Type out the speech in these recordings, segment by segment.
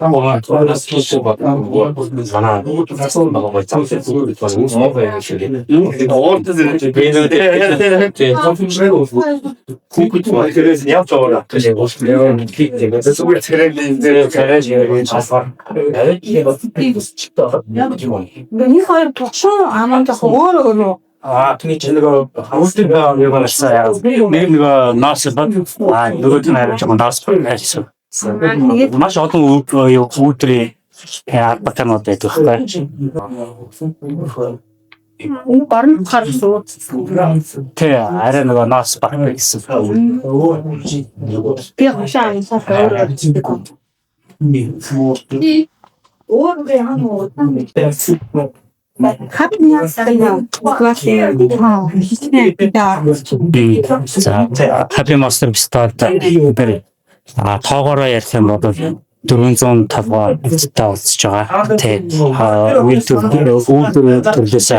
Ама тоонос хийсэн баг манай тасал байгаа цамцсан зүгээр бас муу байх шиг. Оортос бэнүүдээ хүүхэд маягээс явж байгаа гэж бодлоо. Тэгээд зүгээр зэрэг гараж явж часаар. Миний хоёр төгшөө аманд өөр Түүний чанараа хавуултын нэг байна. Нэг наас баг нөгөө нь харж байгаа наас байсан. Маш олон үүдрээ батанууд байдаг байхгүй. горн харсан. Тэ арай нөгөө наас баг гэсэн. Би хашаа амсаа өөр хапны стайл класс За Happy Master Pistol дээр тоогоороо ярих юм бол 405 таа болчихж байгаа. Тэ үйлдвэр төрлөөс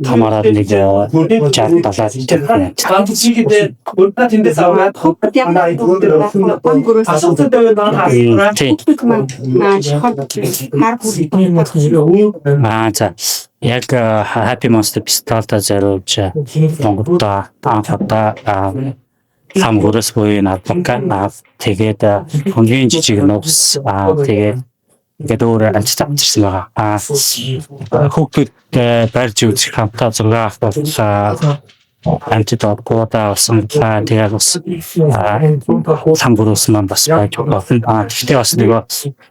хамаараад нэг 60-70 байна. Танцчихдээ бүрдэ тэндээс аваад За яг Happy Monster Pistol-та зориулж Монголд анхудаа хамгуурс буюу надад тэгээд хамгийн жижиг нуус тэгээд өөр ажил авчирсан байгаа. Хүүхдүүд барьж үзэх хамтаа 6 ах болсон антидот кода авсан. Тэгээд бас хамгуурс маань бас байж болно. Гэхдээ бас нэг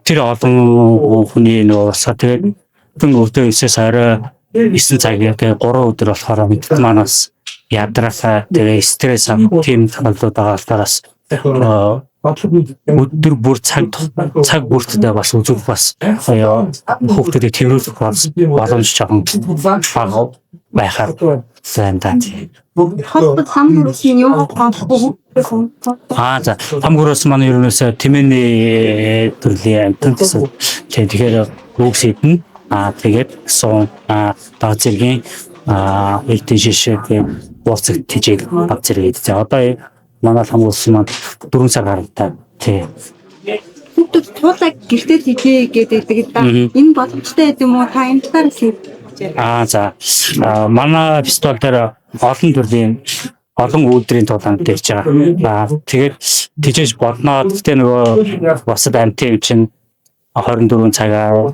тэр олон хүний нөгөө тэгээд хүн өвдөө өсөөс арай 9 цаг яг 3 өдөр болохоор манаас ядрахаа тэгээ стресс тийм талууд байгаагаас өдөр бүр цаг бүртдээ бас үзүүх бас хүүхдүүдэд тэрүүлэх боломж жоохон бага байхаар сайн таа. хамгуурсын юу За хамгуурс маань ерөнөөсөө тэмээний төрлийн амтан гэсэн. Тэгэхээр үгс идэн тэгээд суун баг зэргийн элдэн шишээ ууцэг тижээг баг зэрэг идэж. Одоо манай хамгуурс маань 4 сар гаралтай. Тий. хүүхдүүд туулаа гэртээ хийгээ гэдэг да. Энэ боломжтой юм уу? Та энэ талаар хэлээ. За манай пистол дээр олон төрлийн олон үүдрийн тулаанд дэрж байгаа. Тэгээд тижээж бодноо. Гэхдээ нөгөө босод амтын чинь 24 цагаар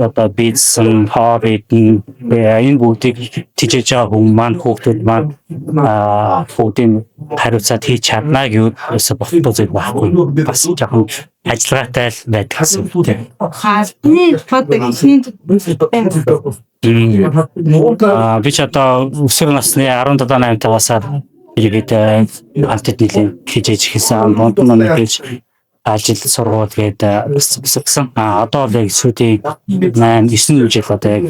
одоо бийсэн хоббит энэ бүгдийг тижээж байгаа хүмүүс маань хүүхдүүд маань бүгдийн хариуцаад хийж чадна гэвэл болохгүй зүйл байхгүй. Бас жоохон ажиллагаатай л байдаг гэсэн үг тийм. Хасны фото хийх би ч одоо өсвөр насны 17-8 тагасаар иргэд антид нэлийн хийж хийсэн Лондон нэмж ажил сургууль гээд гэсэн. Одоо л яг сүүлийн 8-9 жил одоо яг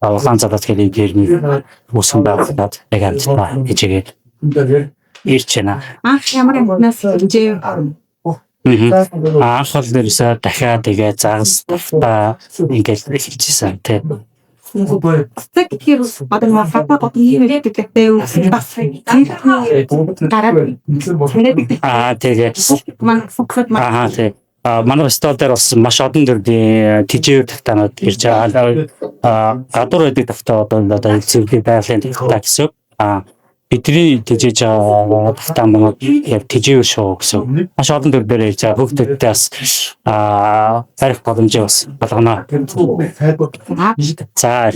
улаан залаад гээд гэрний үсэн байгуулад яг амжилттай хийгээд ирж байна. анх ямар юмнаас хэмжээ Анх бол нэрсээ дахиад тэгээ загас тавтаа ингээд хэлчихсэн тийм. Тэг тэр одоо нэг хатаа гот хийгээд гэдэгтэй бас гараад тэгээд маань фокусд тий. Манай стол дээр бас маш олон төрлийн тижээр тагтаанууд ирж байгаа. Гадуур байдаг тагтаа одоо зөвхөн байгалийн тагтаа гэсэн. Бидний тижээж байгаа тагтаа маань яг тижээр шоу гэсэн. Маш олон төрөөр ирж байгаа. Хүүхдүүдтэй бас тарих боломжийг бас болгоно. За